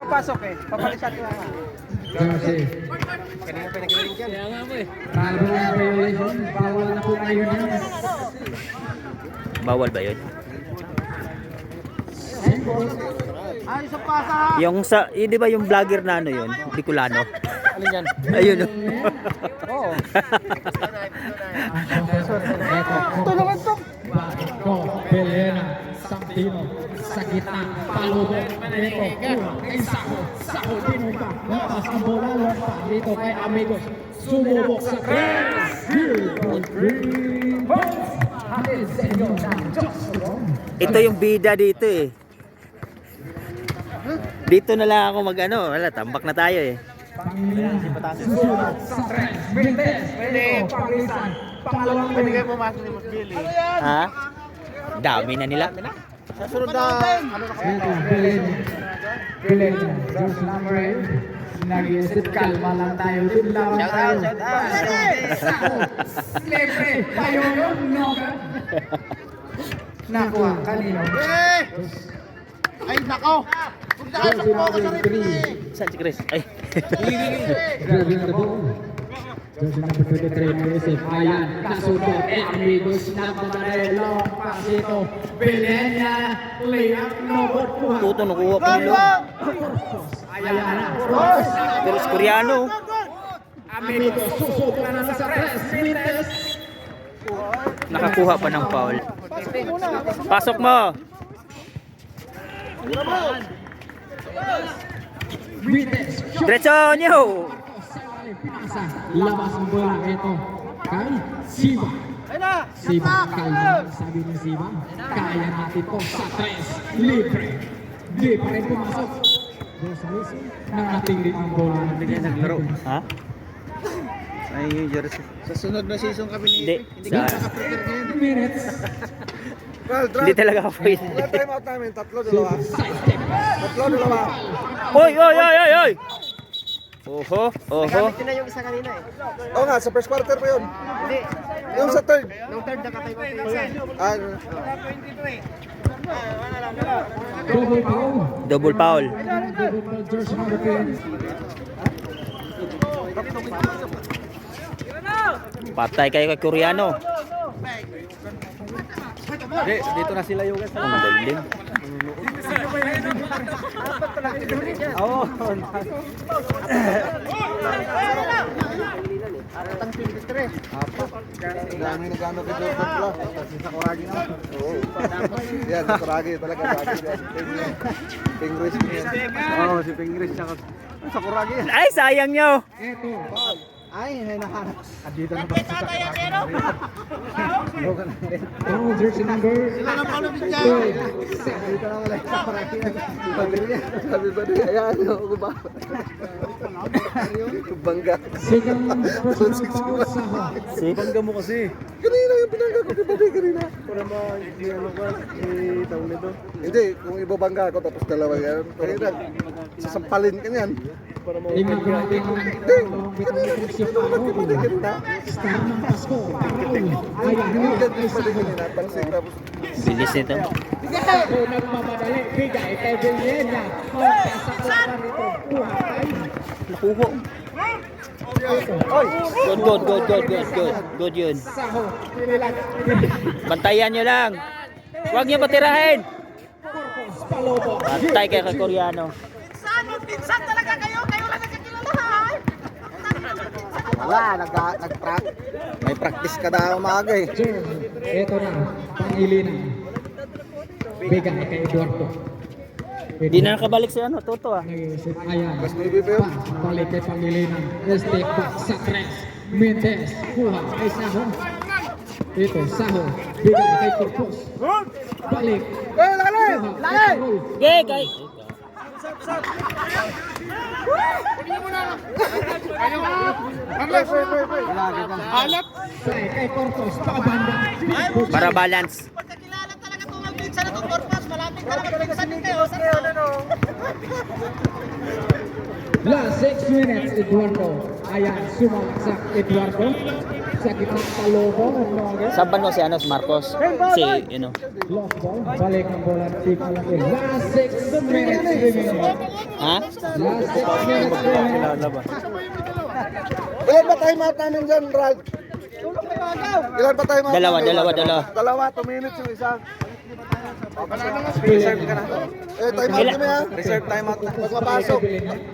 Pasok eh. Papalitan ko lang. Jersey. Kanina pinagaling dyan. Kaya nga mo eh. Carbon violation. Bawal na po kayo niyan. Bawal ba yun? Ay, sa pasa! Yung sa, yun, di ba yung vlogger na ano yun? Bicolano. Alin yan? Ayun. Oo. Tulungan to. Bato, Belena, Santino, sa gitna, palubo, dito, kay Saho, Pinumpa, lapas ang bola, lompa, dito kay Amigos, sumubok sa tres, green balls, hatid sa inyo ng Joshua. Ito yung bida dito eh. Dito na lang ako mag ano, wala, tambak na tayo eh. Sumubok sa tres, Mendez, dito, Pangilisan, pangalawang Pwede kayo minute. pumasok ni Mas Billy. Ha? Dami na nila. Sa sunod na, ano na kayo? Ito, Belena, Josh number 8. Nag-iisip, kalma lang tayo. Din lang tayo. Saho, Slepre, Payoyo, Noga. Nakuha, kanino? Ay, nako! Kung saan sa focus sa referee! Saan si Chris? Ay. Grabbing the ball. Jersey number 23, nag-iisip. Ayan, kasunod. Amigos na Pamarelo. Pasito, Belena, layup, nobot, kuha. Tuto, nakuha pa nilo. Ayan na. Pero si Koreano. Amigos, susubok na sa 3 minutes. Nakakuha pa ng foul. Pasok mo. Minutes. Diretso nyo. Pinasa, labas ang bola ito kay Siba. Siba, kalma, sabi ni Siba. Kaya natin to sa 3. Libre. Di pa rin pumasok. Rosales, nangatingin ang bola. Naglaro. Ha? Ay, jersey. Sa sunod na season kami ni Hindi. hindi ka Sa- naka-prepare ngayon. Minutes. Hindi talaga ako pwede. Wala time out namin, tatlo, dalawa. Side step. Tatlo, dalawa. Oy, oy, oy, oy, oy. Oho, oho. Nagamit na yung isa kanina eh. Oo nga, sa first quarter pa yun. Hindi. Yung sa third. Yung third nakatime out na isa. Ah, Double foul. Double foul. Double foul, jersey number 10. Patay kayo kay Koreano. Hindi, dito na sila yung Ang galing. Oo. Dami nagano kay Jordan pala. Tapos sa Kuragi na. Oo. Yan, sa Kuragi talaga. Pingris niya. Oo, si Pingris. Sa Kuragi yan. Ay, sayang nyo. Ito. Ay, nahanap. Dito na ba sa Kuragi? Oh, jersey number. Sila ng Paulo Binjay. Dito na wala sa Kuragi. Sabi ba niya, ayan, ako ba? Bangga. Second personal foul, Saho. Si? Bangga mo kasi. Kanina yung pinangga ko kay Babi kanina. Para hindi ano ka, tawag nito. Hindi, kung ibabangga ako tapos dalawa yan. Kanina, sasampalin ka niyan. Para mo. Lima ko natin ang bitang si Paolo. Star ng Pasko. Paolo. Ayan, Hindi, ay pwede Saho. kanina. Talsik tapos. Bilis nito. Saho nagmamadali. Bigay kay Belena. Pagka sa kalaban nito. Kuhay. Nakuha. Oy! Good, good, good, good, good, good. Good yun. Saho. Pinilag. Bantayan nyo lang. Huwag nyo patirahin. Corpus. Palobo. Patay kayo kay Koreano. Pinsan talaga kayo, kayo lang nagkakilalahan. Wala, may practice ka na umaga eh. Ito na. Pangilinan. Bigay kay Eduardo. Hindi na nakabalik si ano, Toto ah. Nag-iisip, ayan. Mas maybe ba yun? Balik kay Pangilinan. Step back sa tres. Mendez. Kuha kay Saho. Ito, Saho. Bigay kay Corpus. Balik. Eh, laki! Laki! Gay, gay. Alat! Kay Corpus. Pakabanda. Para balance. Pagkakilala talaga itong magpinsan na itong Corpus, malapit talaga pinsan din kayo. Last 6 minutes, Eduardo. Ayan, sumalaksak Eduardo. Sa gitna Palobo. Saan ba no si ano, si Marcos? Si, you know. Lost ball. Balik ang bola. Tika lang yun. Last 6 minutes remaining. Ha? Last 6 minutes remaining. Kinalaban. Ilan ba time out namin dyan, Ralph? Ilan ba time out? Dalawa, namin? dalawa, dalawa. Dalawa, 2 minutes yung isa. Reserve ka na. Eh, time out kami ha. Reserve time out na. Pag mapasok.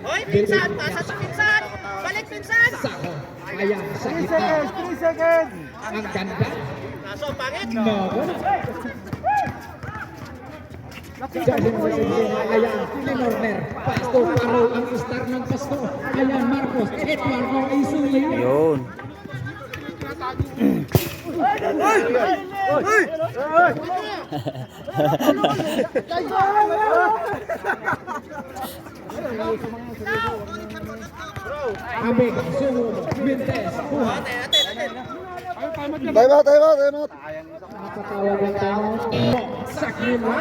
Hoy, pinsan! Pasa sa pinsan! Balik, pinsan! Sako. Ayan, sa gitna. 3 seconds. Ang ganda. Kaso, pangit! No. Jadi ayan, Linorner. Pasto, Paro, ang star ng Pasto. Ayan, Marcos, Eduardo, Isuli. Yun. Abig, Sumo, Mintes, Kuha. Time out, time out, time out. Nakatawag ang tao. Sakila.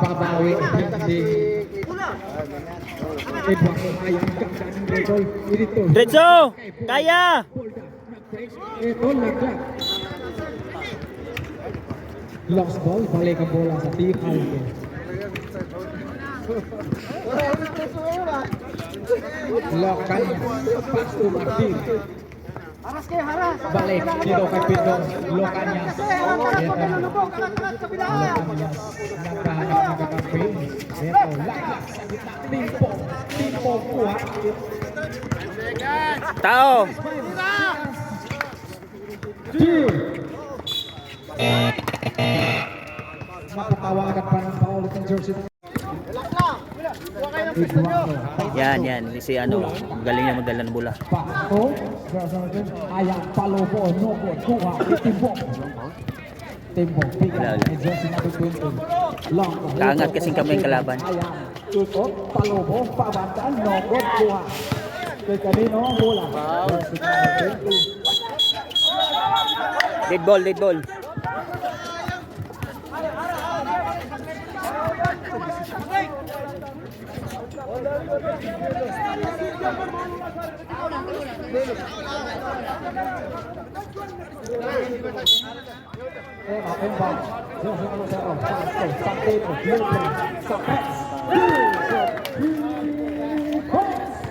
Babawi, hindi. Eduardo, ayan, ganda ng Redol. Dito. Diretso! Kaya! Ito, laglag. Lost ball, balik ang bola sa team Alke. Lokan, pass to Martin. Balik dito kay Pindong. Lokan niya. Naghahanap ng kakampi. Ito, laglag sa gitna. Timpo. Timpo kuha. Tao! Mapatawagan pa ng paulit ng jersey. Eduardo. Yan, yan. Si ano, galing niya magdala ng bola. Pasto. Ayan, Palobo. Nogo. Kuha. Timpo. Timpo. Bigyan. Wala. May jersey na 20. Long. Kaangat kasing kami yung kalaban. Ayan. Tutok. Palobo. Pabantan. Nogo. Kuha. Kay kanino ang bola. Jersey na 20. Dead ball, dead ball.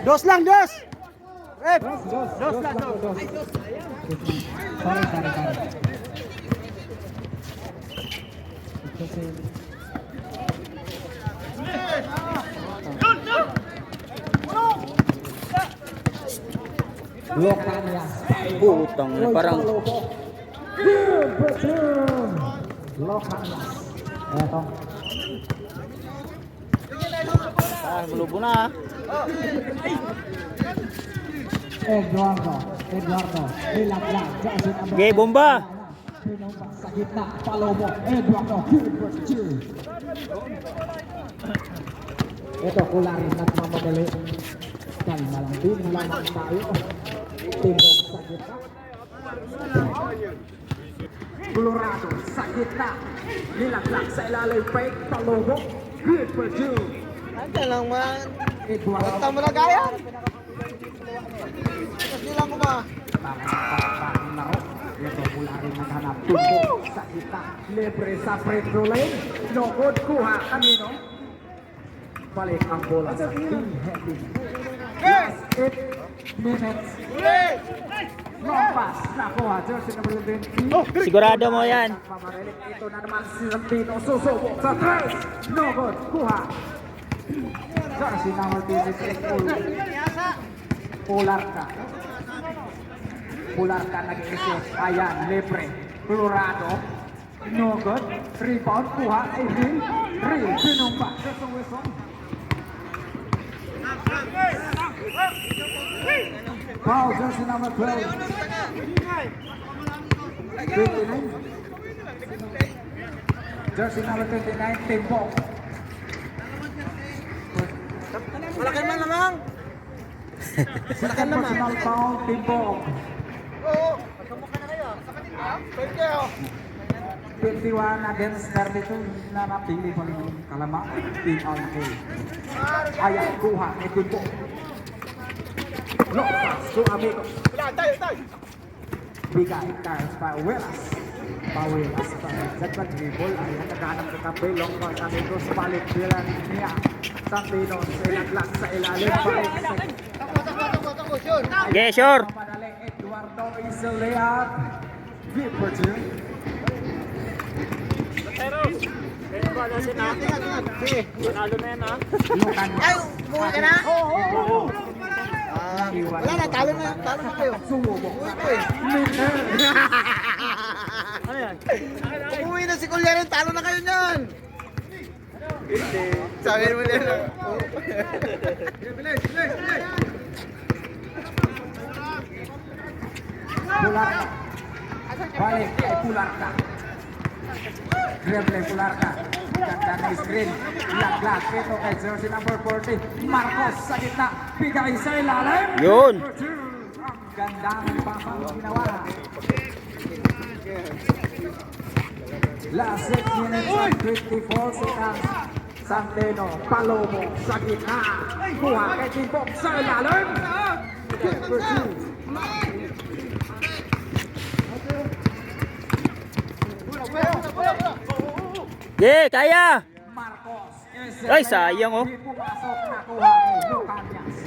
Dos lang, dos. Rep. Sorry. Lokanya. Putang na, parang Lokanya. Eto. malubo na. Eduardo. Nilaglag. Okay, bomba. Pinumpa sa gitna. Palomo. Eduardo. Ito, Kulari. Nagmamadali. Kalma lang din. Lamang tayo. Timbog sa gitna. Colorado sa gitna. Nilaglag sa ilalim. Fake. Palomo. Good for two. Ante lang man. Eduardo. Basta mo na kaya. Hindi lang ko ba? Ito mula rin naghanap. Tumbok sa gitna. Libre sa Pedro Lane. No good. Kuha. Kanino? Balik ang bola sa team heavy. Last 8 minutes. Long pass. Nakuha. Jersey number 20. Sigurado mo yan. Pamarilik. Ito na naman si Santino. Susubok sa 3. No good. Kuha. Jersey number 23. Pularka. Pularka nag-iisip. Ayan, libre. Colorado. No good. Rebound. Kuha. Ay, Real. Pinumpa. Wisong. Foul. Jersey number 12. 29. Jersey number 29. Timbo. Malakan man lamang. Second personal foul. Timbo. Oo. Magkamukha na kayo. Kapatid ba? Thank you. 21 against 32 na napili pa rin yung Kalama. Team Alke. Ayan, kuha. Timbo. No pass to Amigo. Tayo. Bigay cards pa Welas. Pawil hasta Zagzag dribble. Ayan, naghanap ng kape. Long pass ang ito. Balik bilang niya. Santino sa ilaglag sa ilalim. Balik sa Okay, sure. madaling Eduardo is a layup. Viper 2. Lukan Ay, umuwi ka na? Iwan. Wala na, talo na kayo. Sumubok. Umuwi na si Kulyaren, talo na kayo niyan. Sabi mo yan. Pularka. Balik kay Pularka. Dribble Pularka. Ganda ng screen. Laglag ito kay jersey number 40. Marcos sa gitna. Bigay sa ilalim. Yun. Ang ganda ng papang ginawa. Last 6 minutes and 54 seconds. Santeno, Palomo sa gitna. Kuha kay Timbok sa ilalim. Number 2. Yeah, kaya. Marcos. Ay, sayang, oh. Di pumasok, nakuha kay Lucanias.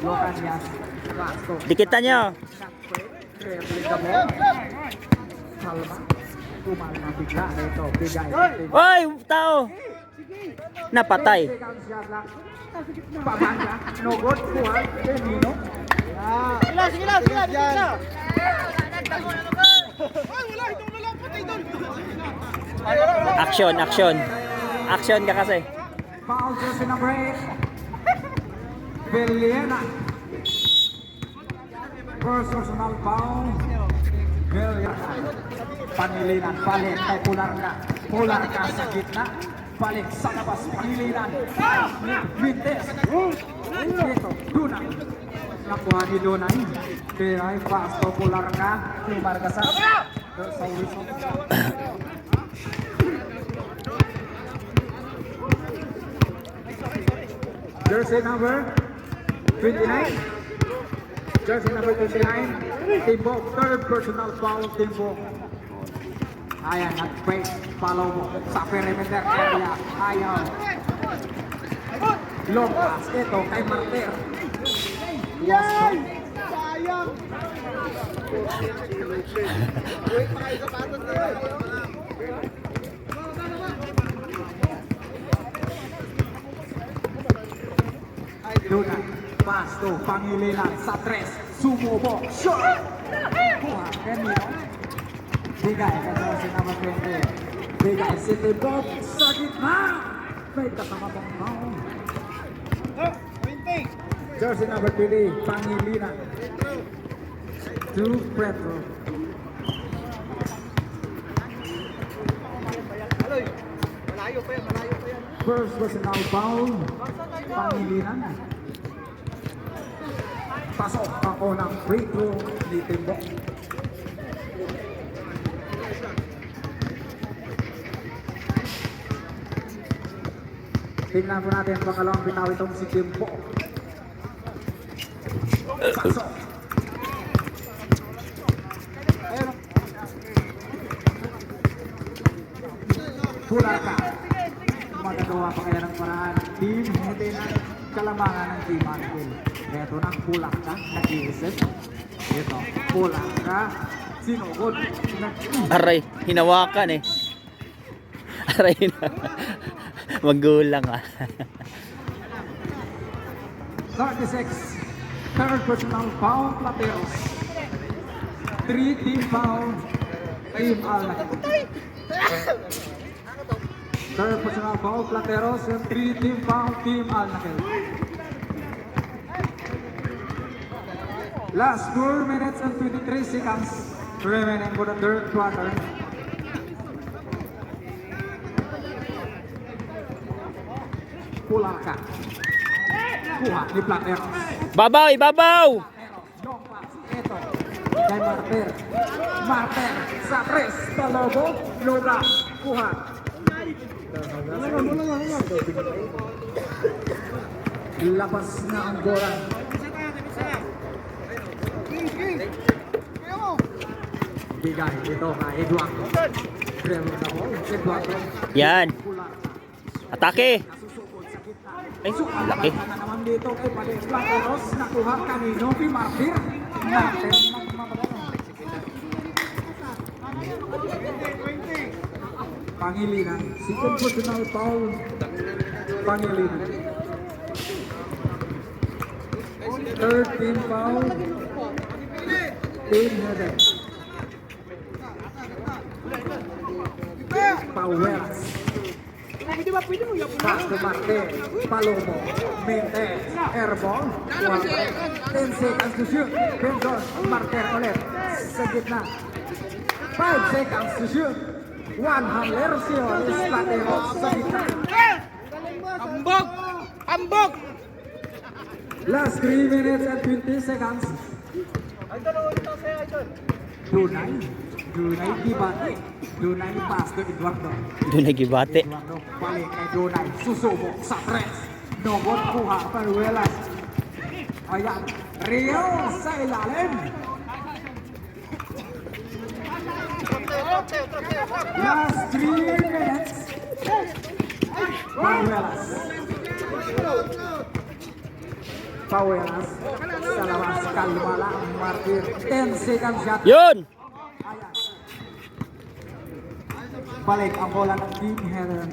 Lucanias. Rasto. Dikitan nyo. Dribbling the ball. Salma. Kumalma bigla. Ito, bigay. Oy, tao. Napatay. Pabanda. No good. Kuha. Termino. Sige lang. Action, action. Action ka kasi. Foul jersey number 8. Villena. First personal foul. Villena. Pangilinan. Balik kay Pularka. Pularka sa gitna. Balik sa labas. Pangilinan. Vintes. Dito. Dunay. Nakuha ni Dunay. Piray. Pass to Pularka. Pularka sa Wilson. Jersey number 29. Jersey number 29. Timbok. Third personal foul. Timbok. Ayan, nag-break. Follow mo sa perimeter area. Ayaw. Long pass. Ito kay Martir. Waston. Dunay. Pass to Pangilinan sa tres. Sumubok. Shot! Kuha. Kenino. Bigay kay jersey number 20. Bigay si Timbok sa gitna. May kasama pang foul. Jersey number 20. Pangilinan. To Petro. Malayo pa yan. First personal foul. Pangilinan. Pasok ako ng free throw ni Timbok. Tingnan po natin pangalawang bitaw itong si Timbok. Pasok. Pularka. Magagawa pa kaya ng paraan. Team, hindi na kalamangan ng Team Anvil. Ito ng Pularka, nag-iisip. Ito, Pularka, sinugod. Aray, hinawakan eh. Aray, magulang ah. 36, third personal foul, Plateros. 3 team foul, Team Al-Nakil. Third personal foul, Plateros, and 3 team foul, Team Al-Nakil. Last 4 minutes and 23 seconds remaining for the third quarter. Pularka. Kuha ni Plateros. Babaw, ibabaw! Long pass. Ito. Kay Martir. Martir. Sa tres. Palobo. Lola. Kuha. Labas na ang bola. Bigay ito kay Eduardo. Dribble na ball. Eduardo. Yan. Atake. Nasusukod sa gitna. Ay, laki. Na naman dito kay Padeng Plateros. Nakuha kanino. Martir. Martir. Pangilinan. Second personal foul. Pangilinan. Third team foul. Team header. Paueras. Pass to Marte. Palomo. Mentes. Airball. 10 seconds to shoot. Benson. Marte ulit. Sa gitna. 5 seconds to shoot. One Hamler. Sionis. Plateros. Sa gitna. Ambog! Ambog! Last 3 minutes and 20 seconds. Dunay. Dunay Gibati. Dunay pass to Eduardo. Doon nagibate. Eduardo balik kay Dunay. Susubok sa tres. Nobot kuha Paruelas. Ayan. Rio sa ilalim. Last 3 minutes. Paruelas. Paruelas. Sa labas. Kalma lang. Martir. 10 seconds shot. Yun! Ayan. Balik ang bola ng team header.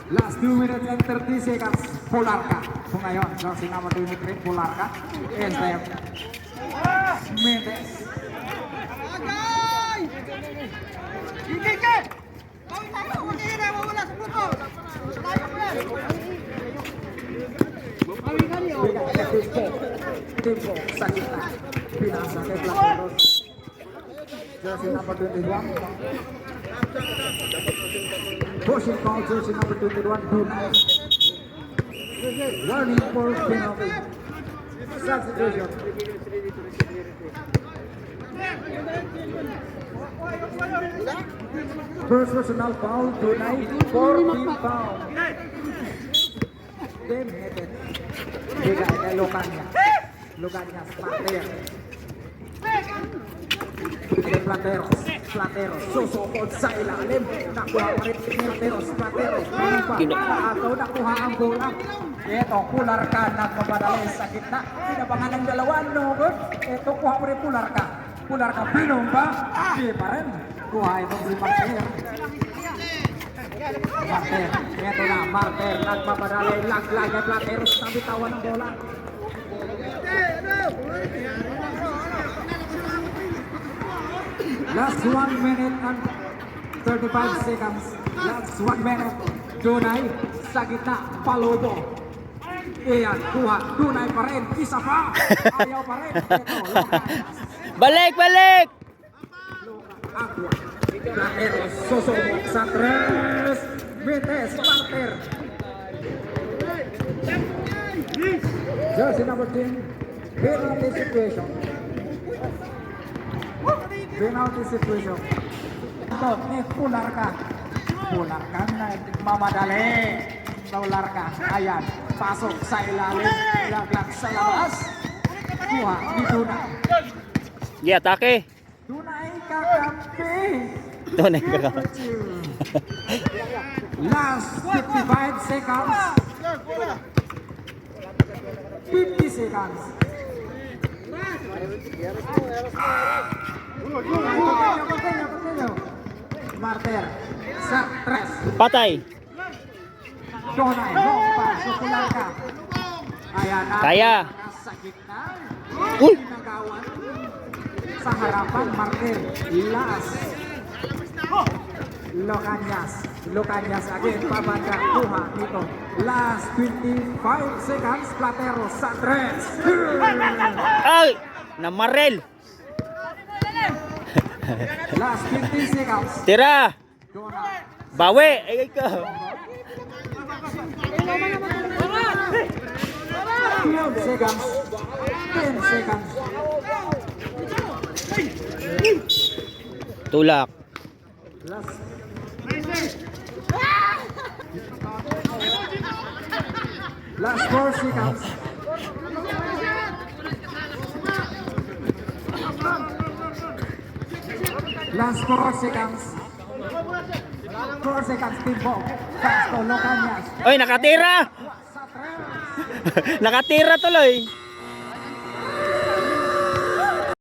Last 2 minutes and 30 seconds. Polarka. So ngayon, jersey number 23, Polarka. SDM. Mendes. Kike! Kawin tayo! Huwag kayo na! Mawala sa grupo! Tayo ko yan! Bigay kay Timpo. Timpo sa gitna. Pinasa kay Plateros. Jersey number 21. Pushing foul, jersey number 21, Dunay. Running for penalty. Substitution. First personal foul, Dunay. 14 foul. Then headed. Bigay kay Lucania. Lucania, Plateros. Plateros. Plateros. Susukod sa ilalim. Nakuha pa rin Plateros. Plateros. Paataw nakuha ang bola. Ito, Pularka. Nagpapadali sa gitna. Pinabangan ng dalawa. No good. Ito, kuha pa rin Pularka. Pularka pinumba. Di pa rin. Kuha itong si Marter. Marter. Ito na. Marter. Nagpapadali. Laglag ay Plateros. Nabitawan ng bola. Last 1 minute and 35 seconds. Last 1 minute. Dunay sa gitna. Palubo. Iyan, kuha. Dunay pa rin. Isa pa. Ayaw pa rin. Ito, Lucas. Balik, balik! Aqua. Plateros. Susubok sa tres. Mentes. Marter. Jersey number 10. Penalty situation. Penalty situation. Ito, ni Pularka. Pularka na mamadali. Pularka. Ayan. Pasok sa ilalim. Laglag sa labas. Kuha ni Dunay. Yeah, atake. Dunay kakampi. Doon nagkakaroon. Last 55 seconds. 50 seconds. Continue. Marter. Sa tres. Patay. Donay. Long pass. Pularka. Ayan. Kaya. Sa gitna. Uy! Pinagawan. Sa harapan. Marter. Last. Lucanias again. Pabanda. Kuha nito. Last 25 seconds. Plateros sa tres. Ay! Namarel! Last 50 seconds. Tira! Donay. Bawi! Ay, ikaw! 12 seconds. 10 seconds. Tulak. Last. Last 4 seconds. Last 4 seconds. 4 seconds, Timbo. Fasto, Locanias. Oy, nakatira! Nakatira tuloy.